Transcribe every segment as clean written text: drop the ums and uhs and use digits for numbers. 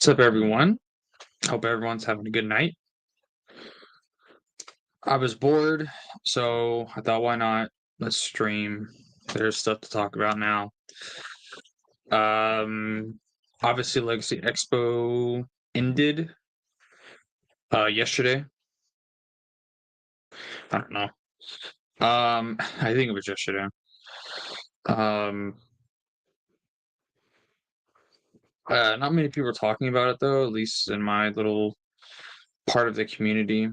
What's up, everyone? Hope everyone's having a good night. I was bored, so I thought, why not? Let's stream. There's stuff to talk about now. Um, Obviously, Legacy Expo ended yesterday. I don't know. I think it was yesterday. Um, not many people are talking about it though, at least in my little part of the community.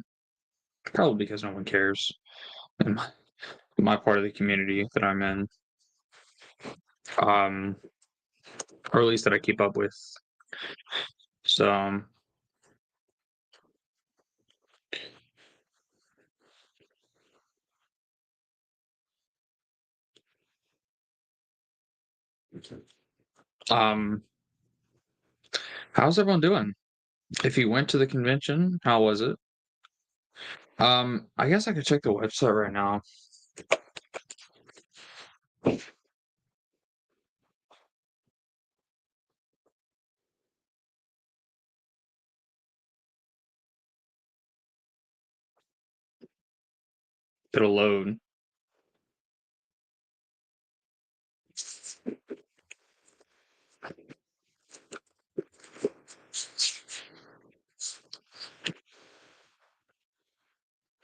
Probably because no one cares in my part of the community that I'm in. Um, or at least that I keep up with. So, um, how's everyone doing? If you went to the convention, how was it? I guess I could check the website right now. It'll load.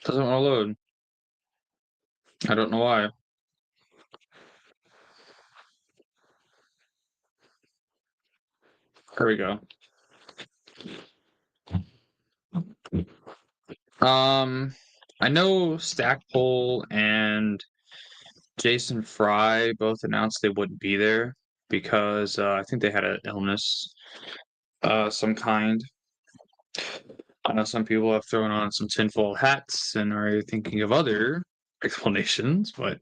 Doesn't want to load. I don't know why. Here we go. Um, I know Stackpole and Jason Fry both announced they wouldn't be there because I think they had an illness, some kind. I know some people have thrown on some tinfoil hats and are thinking of other explanations, but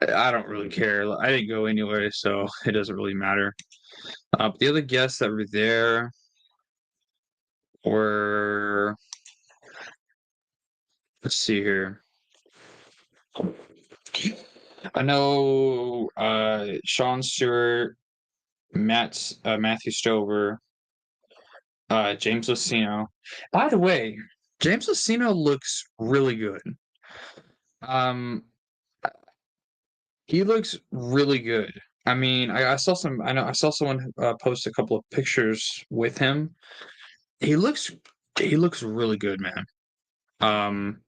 I don't really care. I didn't go anyway, so it doesn't really matter. But the other guests that were there were, let's see here. I know Sean Stewart, Matthew Stover, James Lucino. By the way, James Lucino looks really good. Um, he looks really good. I mean, I saw some. I know I saw someone post a couple of pictures with him. He looks he looks really good, man. Um,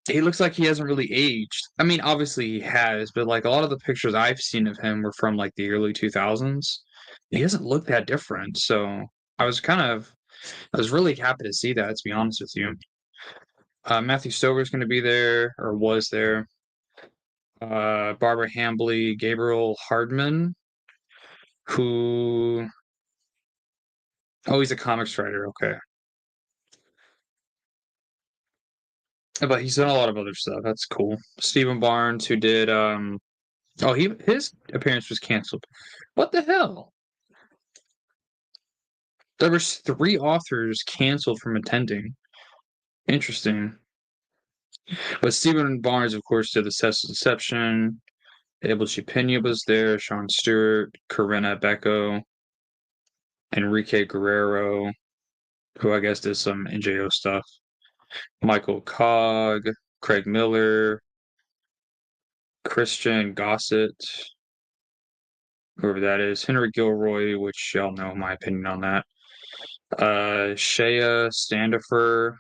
he looks like he hasn't really aged. I mean, obviously he has, but like a lot of the pictures I've seen of him were from like the early 2000s. He doesn't look that different. So I was kind of, I was really happy to see that, to be honest with you. Matthew Stover's going to be there or was there. Barbara Hambly, Gabriel Hardman, who, oh, he's a comics writer. Okay. But he's done a lot of other stuff. That's cool. Stephen Barnes, who did, oh, his appearance was canceled. What the hell? There was 3 authors canceled from attending. Interesting. But Stephen Barnes, of course, did the Test of Deception. Abel Chipina was there. Sean Stewart, Corinna Becco, Enrique Guerrero, who I guess did some NJO stuff. Michael Cog, Craig Miller, Christian Gossett, whoever that is. Henry Gilroy, which y'all know my opinion on that. Shea Standifer.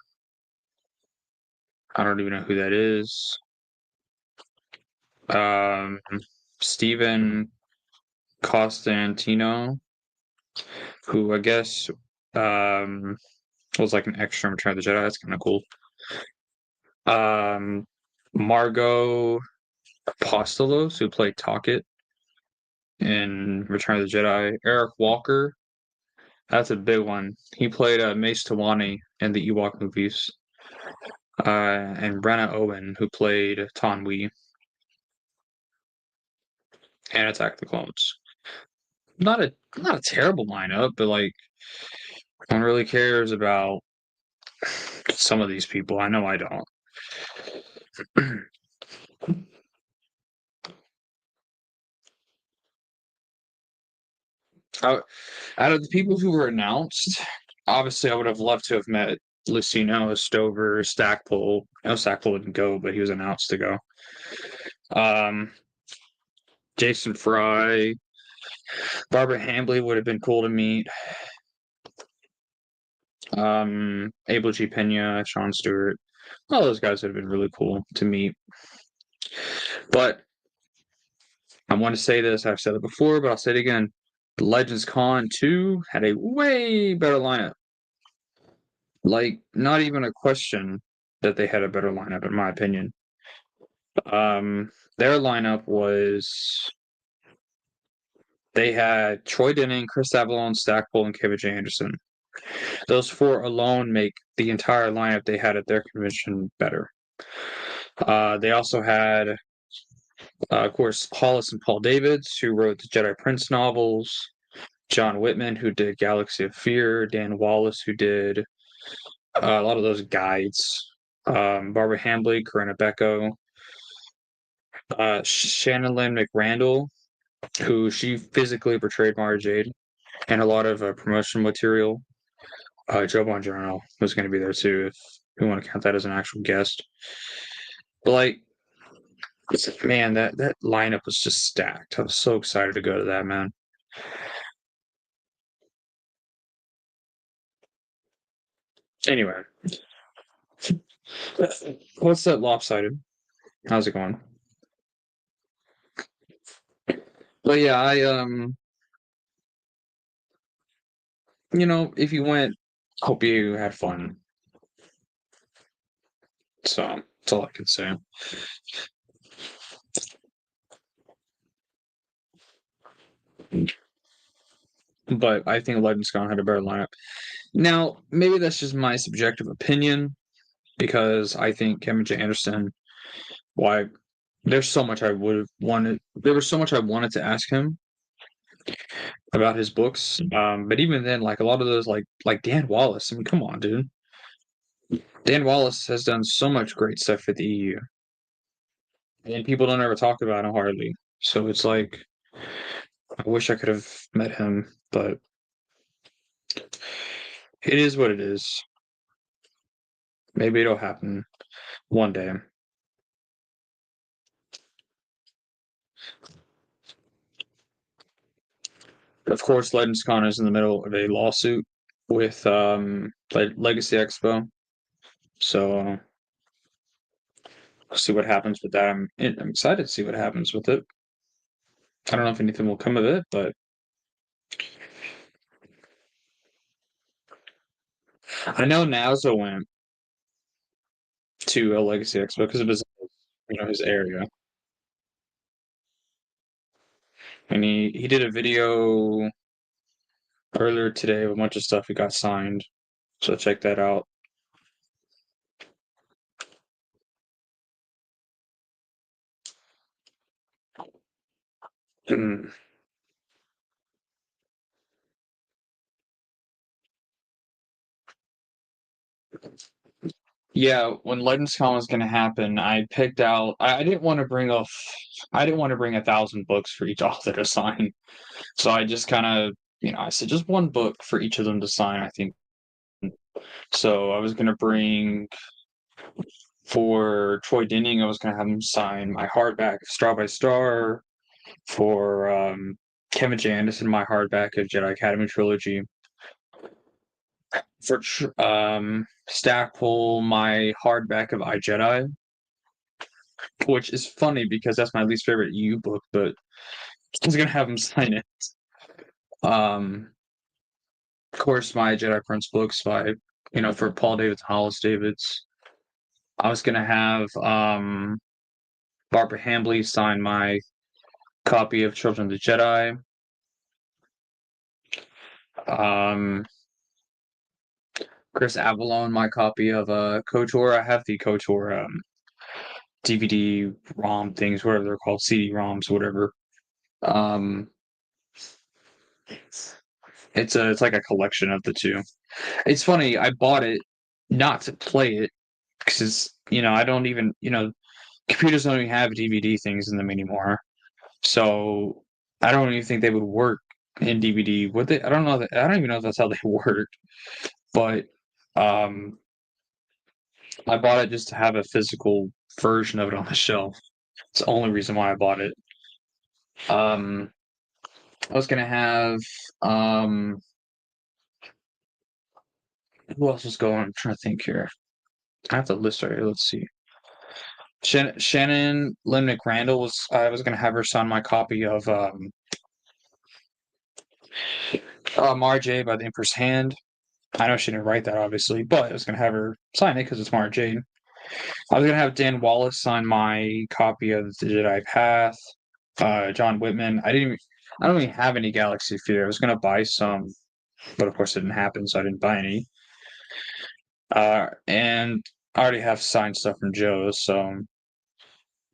I don't even know who that is. Um, Stephen Costantino, who I guess was like an extra in Return of the Jedi. That's kind of cool. Um, Margot Apostolos, who played Talkit in Return of the Jedi. Eric Walker, that's a big one. He played Mace Tawani in the Ewok movies. And Brenna Owen, who played Ton Wee and Attack of the Clones. Not a terrible lineup, but like no one really cares about some of these people. I know I don't. Out out of the people who were announced, obviously, I would have loved to have met Lucino, Stover, Stackpole. No, Stackpole didn't go, but he was announced to go. Um, Jason Fry, Barbara Hambley would have been cool to meet. Abel G. Pena, Sean Stewart, all those guys would have been really cool to meet. But I want to say this, I've said it before, but I'll say it again. The Legends Con 2 had a way better lineup. Like, not even a question that they had a better lineup, in my opinion. Their lineup was they had Troy Denning, Chris Avellone, Stackpole, and Kevin J. Anderson. Those four alone make the entire lineup they had at their convention better. They also had, of course, Hollis and Paul Davids, who wrote the Jedi Prince novels, John Whitman, who did Galaxy of Fear, Dan Wallace, who did a lot of those guides, Barbara Hambley, Corinna Becco, Shannon Lynn McRandall, who she physically portrayed Mara Jade, and a lot of promotional material. Joe Bongiorno was going to be there too, if we want to count that as an actual guest. But like, man, that lineup was just stacked. I was so excited to go to that, man. Anyway, what's that lopsided? How's it going? But yeah, if you went, hope you had fun. So that's all I can say. But I think Legends Con had a better lineup. Now, maybe that's just my subjective opinion because I think Kevin J. Anderson, why there's so much I would have wanted. There was so much I wanted to ask him about his books. But even then, like a lot of those, like Dan Wallace. I mean, come on, dude. Dan Wallace has done so much great stuff for the EU, and people don't ever talk about him hardly. So it's like I wish I could have met him, but it is what it is. Maybe it'll happen one day. Of course, Legends Con is in the middle of a lawsuit with Legacy Expo, so we'll see what happens with that. I'm excited to see what happens with it. I don't know if anything will come of it, but I know Nauza went to a Legacy Expo because of his area, and he did a video earlier today with a bunch of stuff he got signed. So check that out. Mm. Yeah, when Legends Con was going to happen, I picked out. I didn't want to bring off. I didn't want to bring 1,000 books for each author to sign. So I just kind of, I said just one book for each of them to sign. I think so. I was going to bring for Troy Denning. I was going to have him sign my hardback of Star by Star. For Kevin J. Anderson, my hardback of Jedi Academy trilogy. For Stackpole, my hardback of iJedi, which is funny because that's my least favorite EU book, but I was gonna have him sign it. Of course, my Jedi Prince books for Paul Davids and Hollis Davids. I was gonna have Barbara Hambley sign my copy of Children of the Jedi. Um, Chris Avellone, my copy of KOTOR. I have the KOTOR DVD ROM things, whatever they're called, CD ROMs, whatever. Um, it's like a collection of the two. It's funny. I bought it not to play it because I don't even computers don't even have DVD things in them anymore. So I don't even think they would work and DVD. What they I don't know that I don't even know if that's how they work, but um I bought it just to have a physical version of it on the shelf. It's the only reason why I bought it. Um I was gonna have um who else was going? I'm trying to think here. I have the list right here. Let's see. Shannon Lynn McRandall was I was gonna have her sign my copy of Mara Jade by the Emperor's Hand. I know she didn't write that obviously, but I was gonna have her sign it because it's Mara Jade. I was gonna have Dan Wallace sign my copy of the Jedi Path. John Whitman. I don't even have any Galaxy Fear. I was gonna buy some, but of course it didn't happen, so I didn't buy any. And I already have signed stuff from Joe, so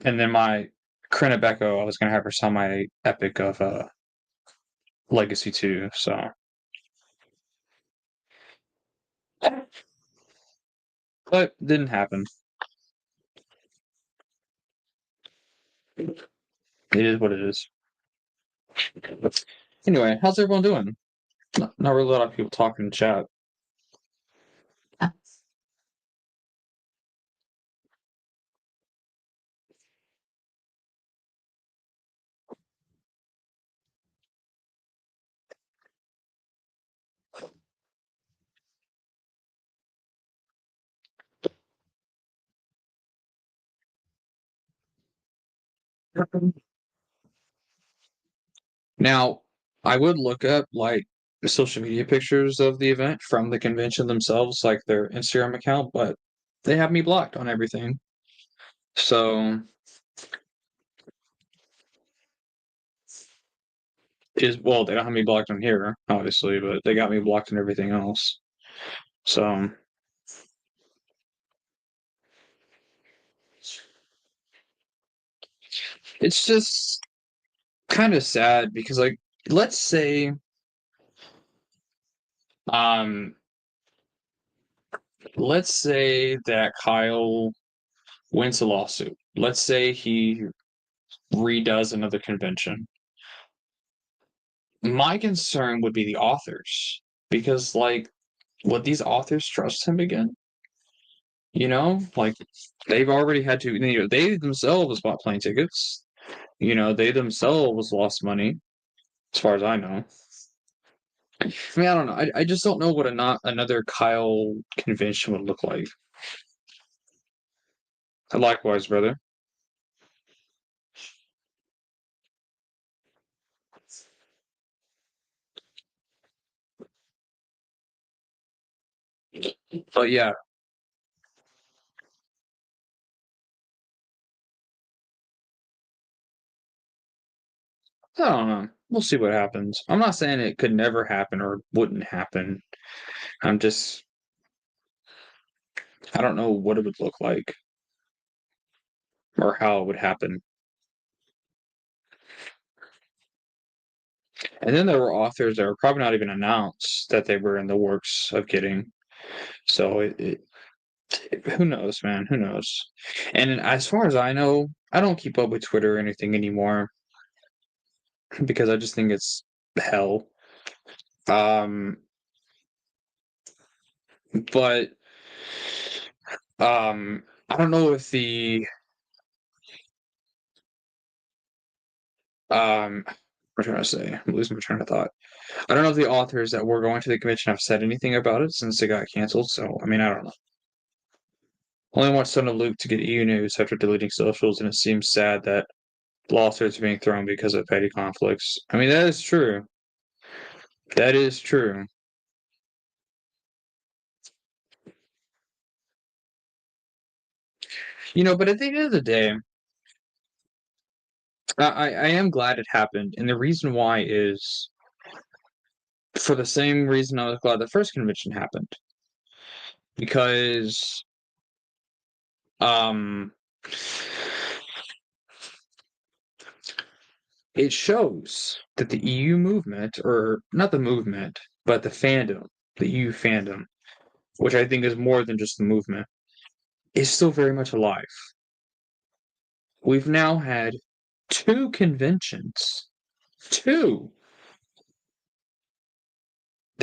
and then my Corinna Becco, I was gonna have her sign my Epic of Legacy 2, so but didn't happen. It is what it is. Anyway, how's everyone doing? Not really a lot of people talking in chat. Now, I would look up like the social media pictures of the event from the convention themselves, like their Instagram account, but they have me blocked on everything. So is well, they don't have me blocked on here, obviously, but they got me blocked on everything else. So it's just kind of sad because like let's say um let's say that Kyle wins a lawsuit. Let's say he redoes another convention. My concern would be the authors because like would these authors trust him again? Like they've already had to, they themselves bought plane tickets. They themselves lost money, as far as I know. I mean, I don't know. I just don't know what a not another Kyle convention would look like. Likewise, brother. But yeah, I don't know. We'll see what happens. I'm not saying it could never happen or wouldn't happen. I'm just, I don't know what it would look like or how it would happen. And then there were authors that were probably not even announced that they were in the works of getting. So who knows, man? Who knows? And as far as I know, I don't keep up with Twitter or anything anymore because I just think it's hell. Um, but I don't know if the what am I trying to say? I'm losing my train of thought. I don't know if the authors that were going to the convention have said anything about it since it got canceled. So I mean, I don't know. Only want Son of Luke to get EU news after deleting socials, and it seems sad that lawsuits are being thrown because of petty conflicts. I mean, that is true. That is true. But at the end of the day, I am glad it happened, and the reason why is for the same reason I was glad the first convention happened because um it shows that the EU movement, or not the movement, but the EU fandom, which I think is more than just the movement, is still very much alive. We've now had two conventions, two,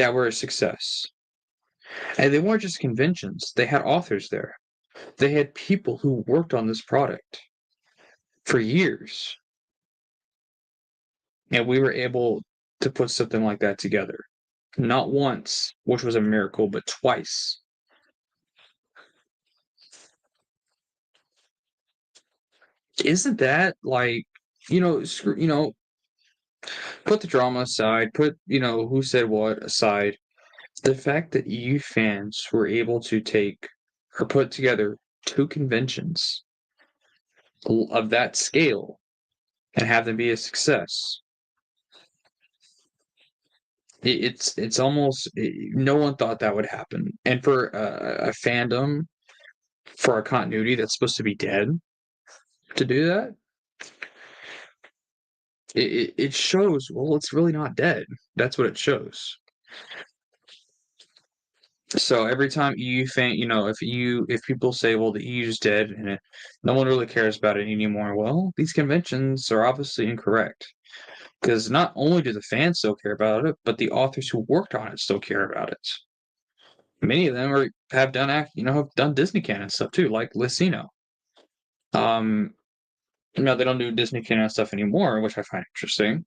that were a success. And they weren't just conventions, they had authors there. They had people who worked on this product for years. And we were able to put something like that together. Not once, which was a miracle, but twice. Isn't that like, put the drama aside, put, who said what aside. The fact that EU fans were able to take or put together two conventions of that scale and have them be a success. It's almost no one thought that would happen, and for a fandom, for a continuity that's supposed to be dead, to do that, it shows. Well, it's really not dead. That's what it shows. So every time EU fan, if people say, well, the EU's dead and no one really cares about it anymore, well, these conventions are obviously incorrect. Because not only do the fans still care about it, but the authors who worked on it still care about it. Many of them have done Disney canon stuff too, like Lucino. Um, they don't do Disney canon stuff anymore, which I find interesting.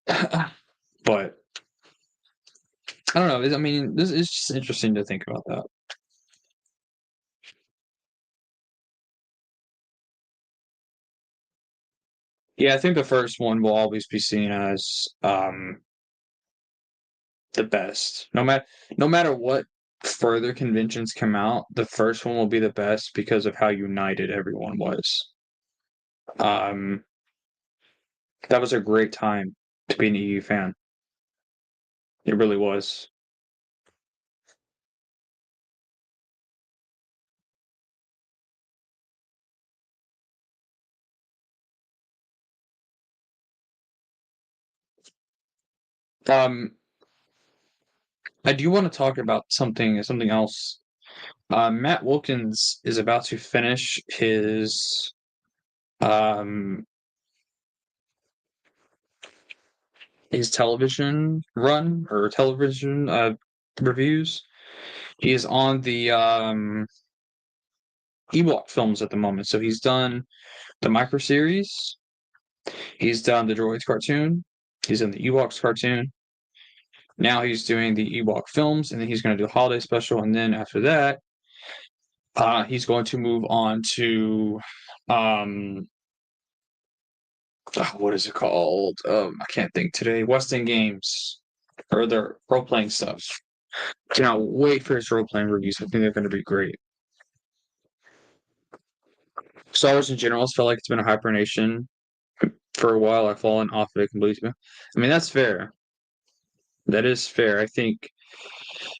But I don't know. I mean, this is just interesting to think about that. Yeah, I think the first one will always be seen as the best. No matter what further conventions come out, the first one will be the best because of how united everyone was. Um, that was a great time to be an EU fan. It really was. Um, I do want to talk about something else. Matt Wilkins is about to finish um his television run or television reviews. He is on the Ewok films at the moment. So he's done the micro series, he's done the Droids cartoon, he's in the Ewoks cartoon. Now he's doing the Ewok films, and then he's going to do a holiday special, and then after that, he's going to move on to um, what is it called? I can't think today. West End Games or their role playing stuff. Cannot wait for his role playing reviews. I think they're going to be great. Star Wars in general has felt like it's been a hibernation for a while. I've fallen off of it completely. I mean, that's fair. That is fair. I think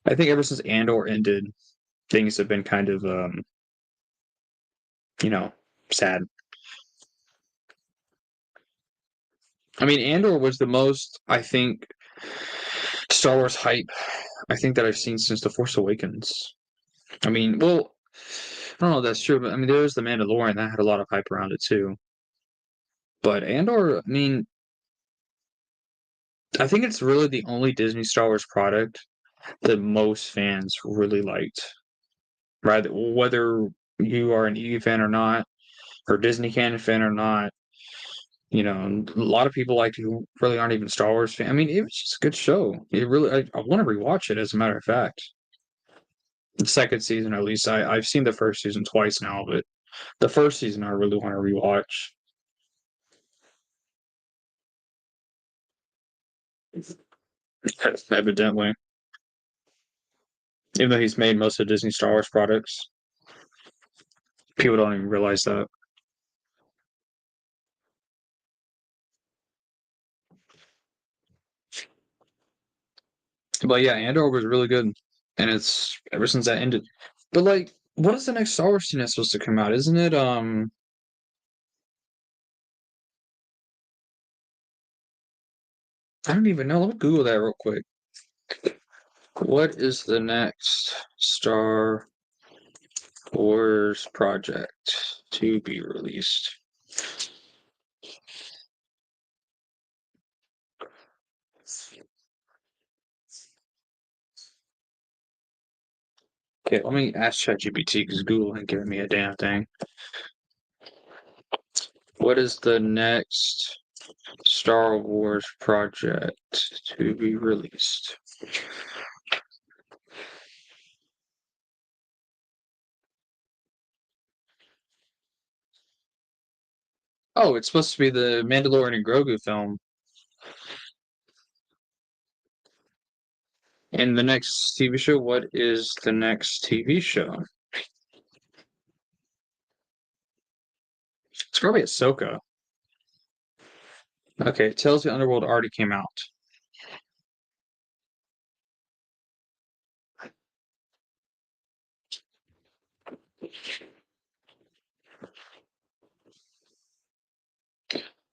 ever since Andor ended, things have been kind of you know, sad. I mean, Andor was the most, I think, Star Wars hype I think that I've seen since The Force Awakens. I mean, well, I don't know if that's true, but I mean, there was The Mandalorian that had a lot of hype around it too. But Andor, I mean, I think it's really the only Disney Star Wars product that most fans really liked. Right? Whether you are an EU fan or not, or Disney canon fan or not, a lot of people like who really aren't even Star Wars fans. I mean, it was just a good show. It really, I want to rewatch it. As a matter of fact, the second season at least. I've seen the first season twice now, but the first season I really want to rewatch. Evidently, even though he's made most of Disney Star Wars products, people don't even realize that. But yeah, Andor was really good, and it's ever since that ended. But like, what is the next Star Wars thing that's supposed to come out? Isn't it? I don't even know. Let me Google that real quick. What is the next Star Wars project to be released? Okay, let me ask ChatGPT because Google ain't giving me a damn thing. What is the next Star Wars project to be released? Oh, it's supposed to be the Mandalorian and Grogu film. And the next TV show, what is the next TV show? It's probably Ahsoka. Okay, Tales of the Underworld already came out.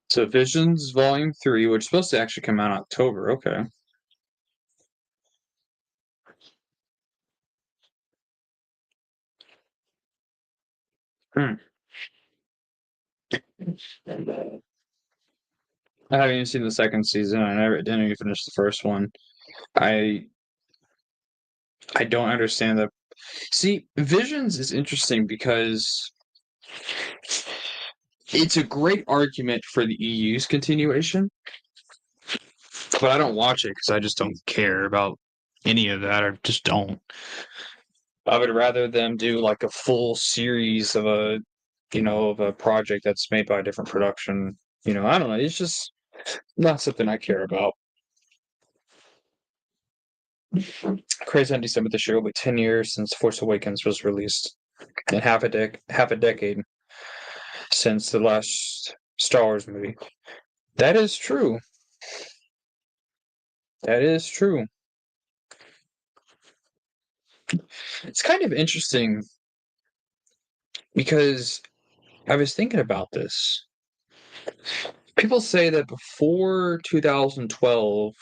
So Visions Volume 3, which is supposed to actually come out in October. Okay. Hmm. I haven't even seen the second season. I never didn't even finish the first one. I I don't understand that. See, Visions is interesting because it's a great argument for the EU's continuation, but I don't watch it because I just don't care about any of that. I just don't. I would rather them do like a full series of a project that's made by a different production. I don't know. It's just not something I care about. Crazy on December this year will be 10 years since Force Awakens was released, and half a decade since the last Star Wars movie. That is true. That is true. It's kind of interesting because I was thinking about this. People say that before 2012,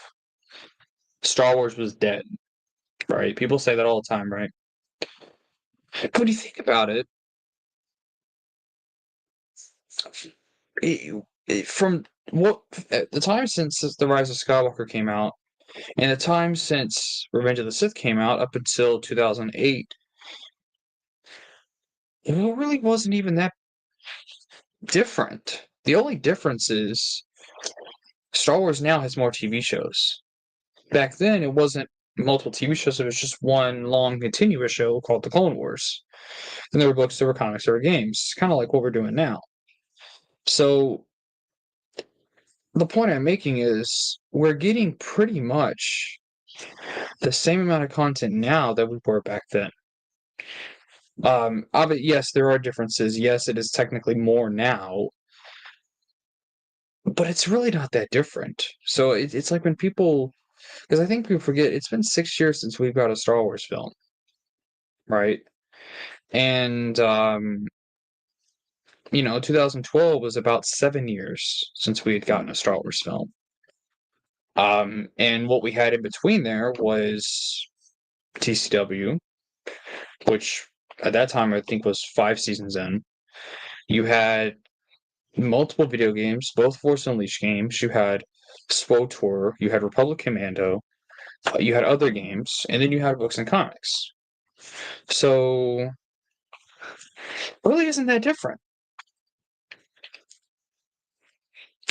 Star Wars was dead, right? People say that all the time, right? But when you think about it, from what at the time since the Rise of Skywalker came out, and the time since Revenge of the Sith came out up until 2008, it really wasn't even that different. The only difference is Star Wars now has more TV shows. Back then, it wasn't multiple TV shows, it was just one long continuous show called The Clone Wars. And there were books, there were comics, there were games, kind of like what we're doing now. So the point I'm making is we're getting pretty much the same amount of content now that we were back then. Yes, there are differences. Yes, it is technically more now, but it's really not that different. So it's like when people, because I think people forget, it's been 6 years since we've got a Star Wars film, right? And 2012 was about 7 years since we had gotten a Star Wars film. And what we had in between there was TCW, which at that time I think was 5 seasons in. You had multiple video games, both Force Unleashed games. You had SWOTOR, you had Republic Commando, you had other games, and then you had books and comics. So, really isn't that different.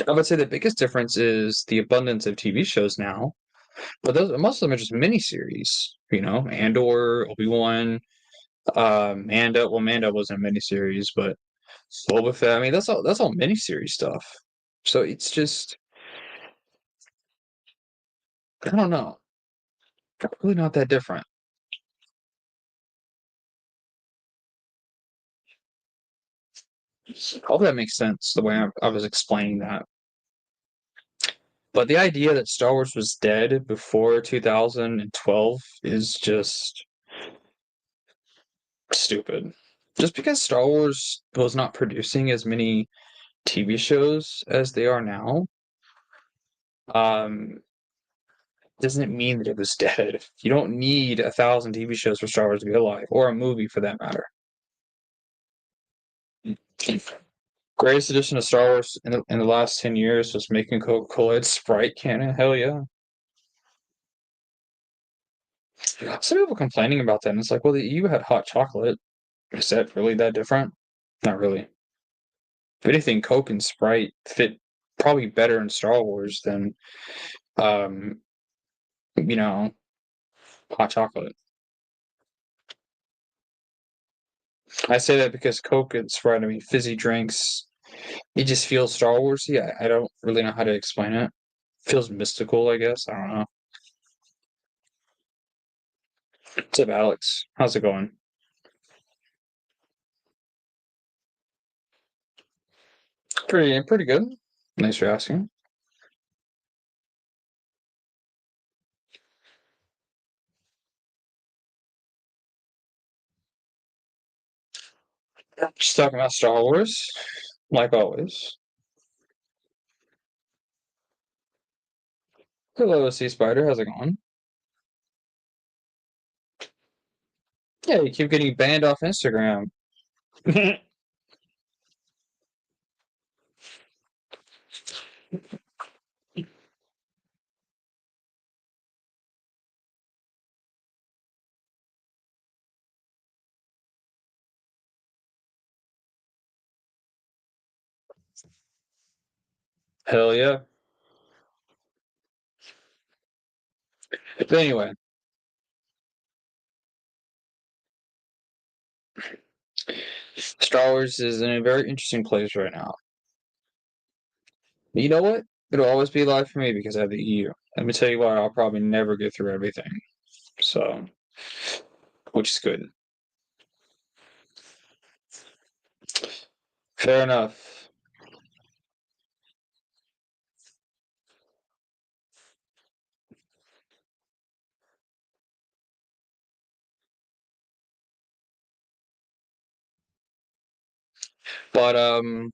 I would say the biggest difference is the abundance of TV shows now, but most of them are just miniseries. Andor, Obi-Wan, Mando. Well, Mando wasn't a miniseries, but Boba Fett. I mean, that's all miniseries stuff. So it's just I don't know. Really not that different. Hope that makes sense the way I was explaining that. But the idea that Star Wars was dead before 2012 is just stupid. Just because Star Wars was not producing as many TV shows as they are now, um, doesn't mean that it was dead. You don't need 1,000 TV shows for Star Wars to be alive, or a movie for that matter. Greatest addition to Star Wars in the last 10 years was making Coca-Cola its Sprite canon. Hell yeah. Some people complaining about that, and it's like, well, the EU had hot chocolate. Is that really that different? Not really. If anything, Coke and Sprite fit probably better in Star Wars than um, you know, hot chocolate. I say that because Coke and Sprite, I mean, fizzy drinks, it just feels Star Wars. Yeah, I don't really know how to explain it. Feels mystical, I guess. I don't know. What's up, Alex? How's it going? Pretty good. Thanks for asking. Just talking about Star Wars, like always. Hello, Sea Spider. How's it going? Yeah, you keep getting banned off Instagram. Hell yeah. But anyway, Star Wars is in a very interesting place right now. But you know what? It'll always be alive for me because I have the EU. Let me tell you why, I'll probably never get through everything. So, which is good. Fair enough. But about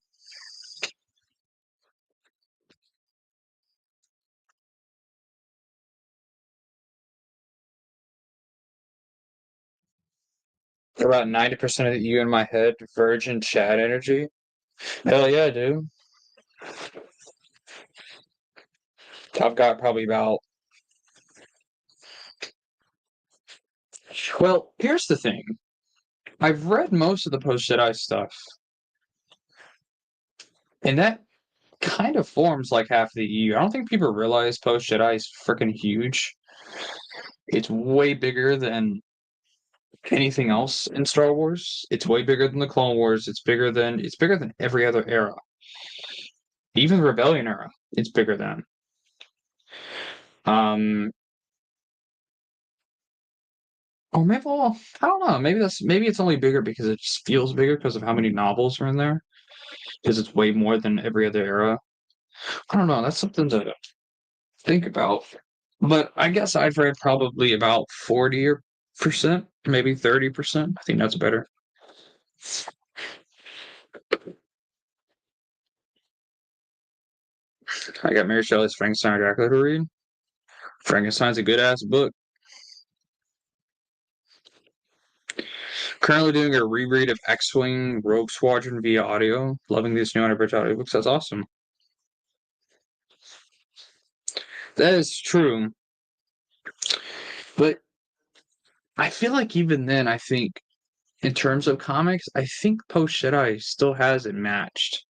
90% of the EU in my head, virgin Chad energy. Hell yeah, dude. I've got probably about. Well, here's the thing. I've read most of the post Jedi stuff, and that kind of forms like half the EU. I don't think people realize post Jedi is freaking huge. It's way bigger than anything else in Star Wars. It's way bigger than the Clone Wars. It's bigger than every other era. Even the Rebellion era, it's bigger than. Um, or maybe well, I don't know. Maybe it's only bigger because it just feels bigger because of how many novels are in there. Because it's way more than every other era. I don't know. That's something to think about. But I guess I've read probably about 40%, maybe 30%. I think that's better. I got Mary Shelley's Frankenstein and Dracula to read. Frankenstein's a good ass book. Currently doing a reread of X-Wing Rogue Squadron via audio. Loving these new unabridged audiobooks. That's awesome. That is true. But I feel like even then, I think in terms of comics, I think Post Jedi still has it matched.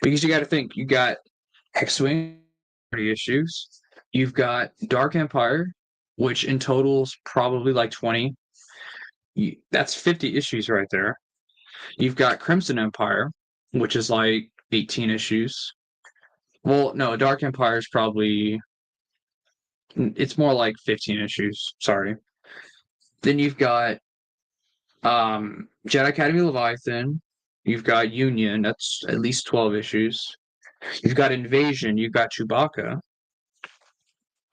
Because you got to think, you got X-Wing 30 issues. You've got Dark Empire, which in total is probably like 20. That's 50 issues right there. You've got Crimson Empire, which is like 18 issues. Well, no, Dark Empire is probably it's more like 15 issues. Sorry. Then you've got Jedi Academy Leviathan. You've got Union. That's at least 12 issues. You've got Invasion. You've got Chewbacca.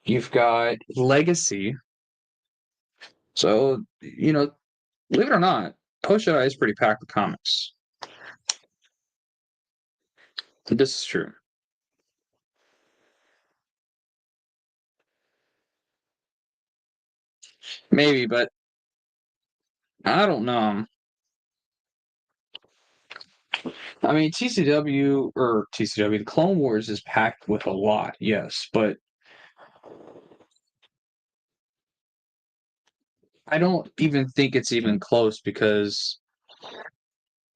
You've got Legacy. So, believe it or not, Post Jedi is pretty packed with comics. This is true. Maybe, but I don't know. I mean, TCW, the Clone Wars is packed with a lot, yes, but I don't even think it's even close because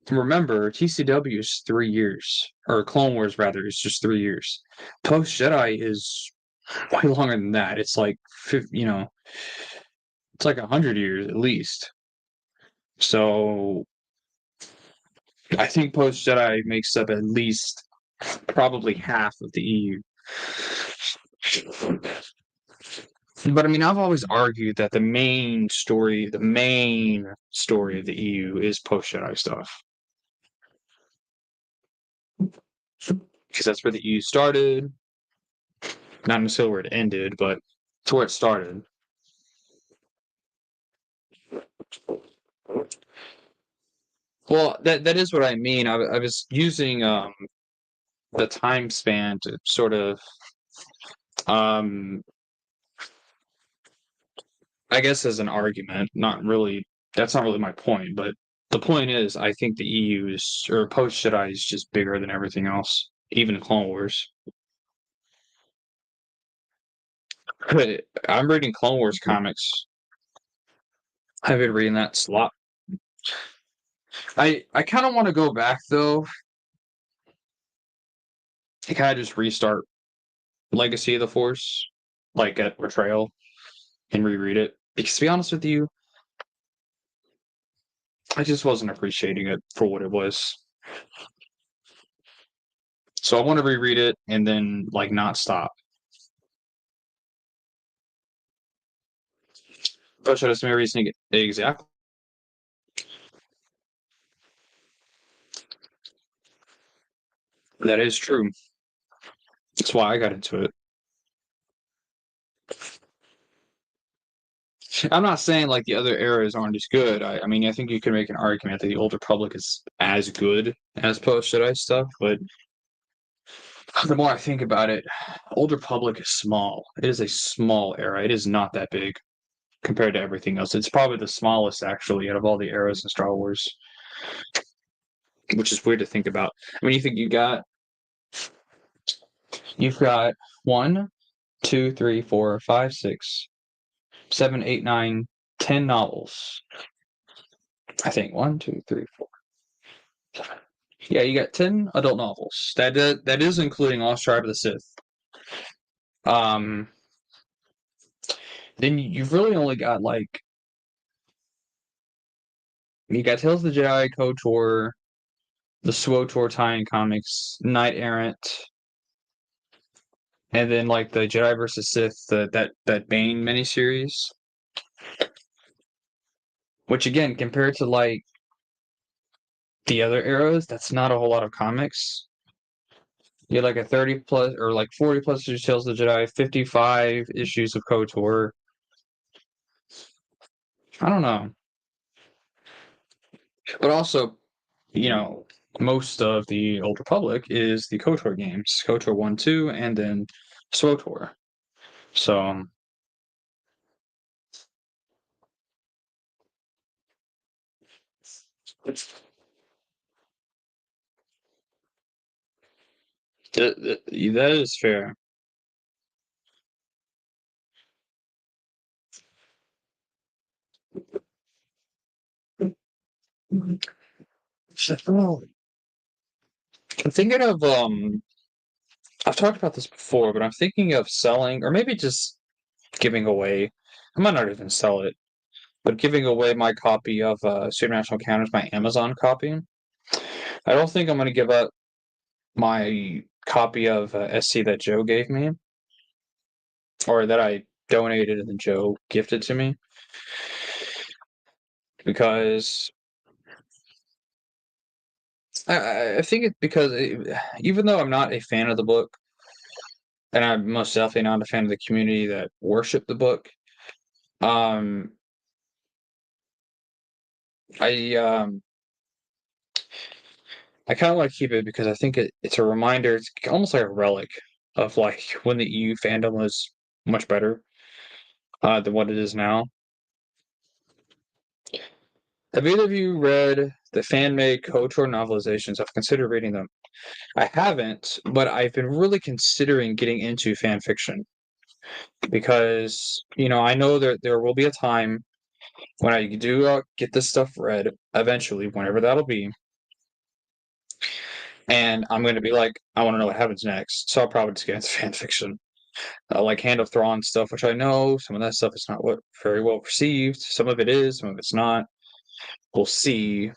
remember, TCW is 3 years, or Clone Wars rather is just 3 years. Post Jedi is way longer than that. It's like, it's like 100 years at least. So I think Post Jedi makes up at least probably half of the EU. But I mean, I've always argued that the main story of the EU is post Jedi stuff. Because that's where the EU started. Not necessarily where it ended, but it's where it started. Well, that is what I mean. I was using the time span to sort of um I guess as an argument, not really that's not really my point, but the point is I think the EU is or post Jedi is just bigger than everything else, even Clone Wars. But I'm reading Clone Wars comics. I've been reading that a lot. I kind of want to go back though. To kind of just restart Legacy of the Force, like at Betrayal, and reread it. Because to be honest with you, I just wasn't appreciating it for what it was. So I want to reread it and then like not stop. But should I some reasoning exactly? That is true. That's why I got into it. I'm not saying like the other eras aren't as good. I mean, I think you can make an argument that the Old Republic is as good as post Jedi stuff, but the more I think about it, Old Republic is small. It is a small era. It is not that big compared to everything else. It's probably the smallest actually out of all the eras in Star Wars, which is weird to think about. I mean, you think you've got 1, 2, 3, 4, 5, 6, 7, 8, 9, 10 novels. I think 1, 2, 3, 4. Yeah, you got 10 adult novels. That is including Lost Tribe of the Sith. Um, then you've really only got like you got Tales of the Jedi, KOTOR, the SWOTOR tie-in comics, Knight Errant, and then like the Jedi versus Sith, that Bane miniseries. Which again, compared to like the other eras, that's not a whole lot of comics. You had like a 30 plus or like 40 plus issues of Tales of the Jedi, 55 issues of KOTOR. I don't know. But also, you know, most of the Old Republic is the KOTOR games, KOTOR 1, 2, and then SWOTOR. So that is fair. Oh, I'm thinking of I've talked about this before, but I'm thinking of selling or maybe just giving away. I might not even sell it, but giving away my copy of Supernatural Encounters, my Amazon copy. I don't think I'm going to give up my copy of SC that Joe gave me, or that I donated and then Joe gifted to me, because I think it's because even though I'm not a fan of the book, and I'm most definitely not a fan of the community that worship the book, um, I um, I kind of want to keep it because I think it's a reminder. It's almost like a relic of like when the EU fandom was much better than what it is now. Have either of you read the fan-made KOTOR novelizations? I've considered reading them. I haven't, but I've been really considering getting into fan fiction because I know there will be a time when I do get this stuff read eventually, whenever that'll be, and I'm going to be like, I want to know what happens next. So I'll probably just get into fan fiction, like Hand of Thrawn stuff, which I know some of that stuff is not what very well received. Some of it is, some of it's not. We'll see,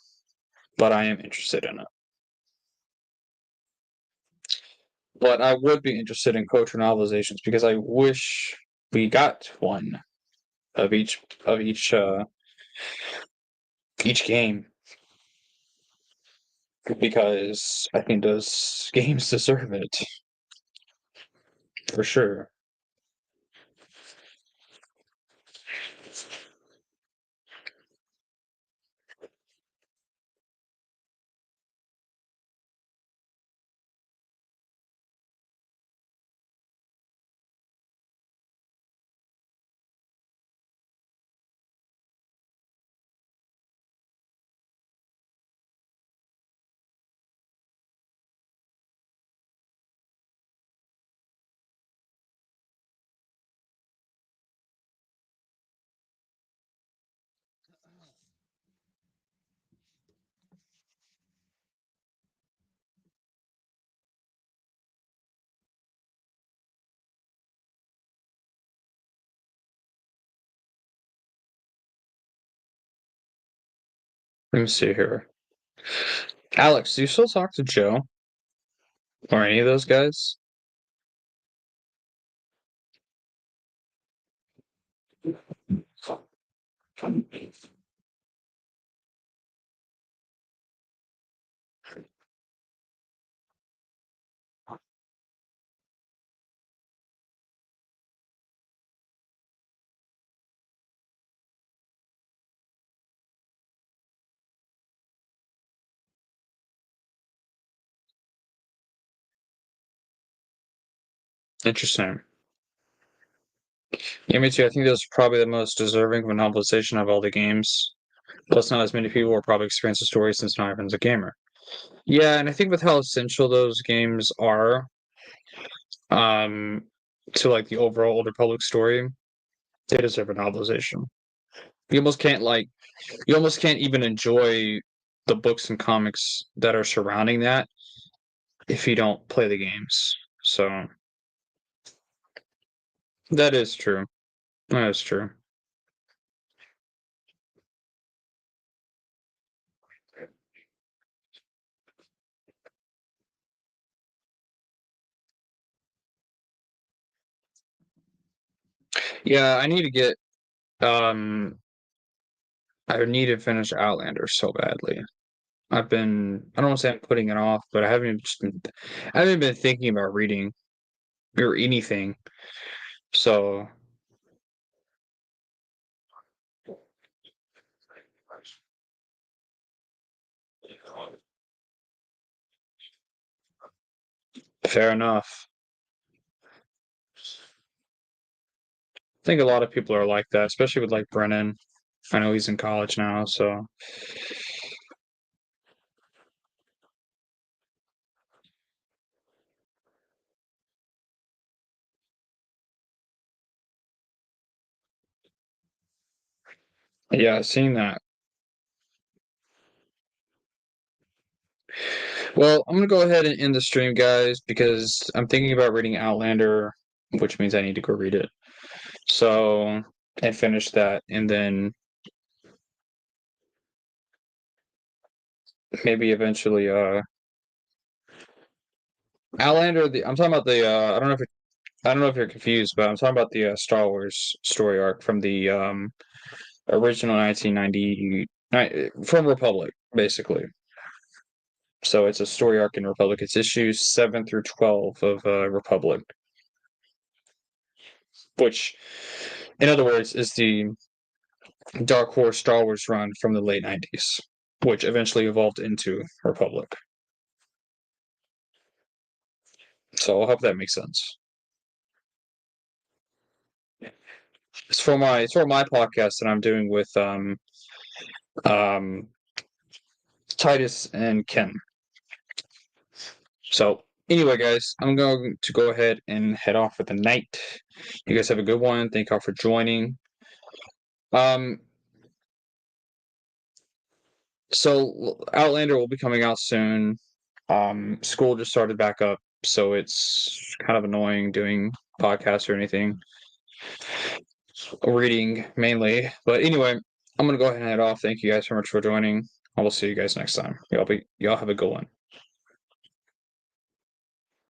but I am interested in it. But I would be interested in KOTOR novelizations because I wish we got one of each game because I think those games deserve it for sure. Let me see here. Alex, do you still talk to Joe or any of those guys? Interesting. Yeah, me too. I think those are probably the most deserving of a novelization of all the games. Plus, not as many people will probably experience the story since not everyone's a gamer. Yeah, and I think with how essential those games are, um, to like the overall older public story, they deserve a novelization. You almost can't like you almost can't even enjoy the books and comics that are surrounding that if you don't play the games. So that is true. That is true. Yeah, I need to get um I need to finish Outlander so badly. I don't want to say I'm putting it off, but I haven't been thinking about reading or anything. So fair enough. I think a lot of people are like that, especially with like Brennan. I know he's in college now, so yeah, seeing that. Well, I'm gonna go ahead and end the stream, guys, because I'm thinking about reading Outlander, which means I need to go read it. So and finish that, and then maybe eventually Outlander. I'm talking about the I don't know if you're confused, but I'm talking about the Star Wars story arc from the original 1990 from Republic, basically. So it's a story arc in Republic. It's issues 7 through 12 of Republic, which, in other words, is the Dark Horse Star Wars run from the late 90s, which eventually evolved into Republic. So I hope that makes sense. It's for my podcast that I'm doing with um Titus and Ken. So anyway, guys, I'm going to go ahead and head off for the night. You guys have a good one. Thank y'all for joining. Um, So Outlander will be coming out soon. School just started back up, so it's kind of annoying doing podcasts or anything. Reading mainly. But anyway, I'm gonna go ahead and head off. Thank you guys so much for joining. I will see you guys next time. Y'all have a good one.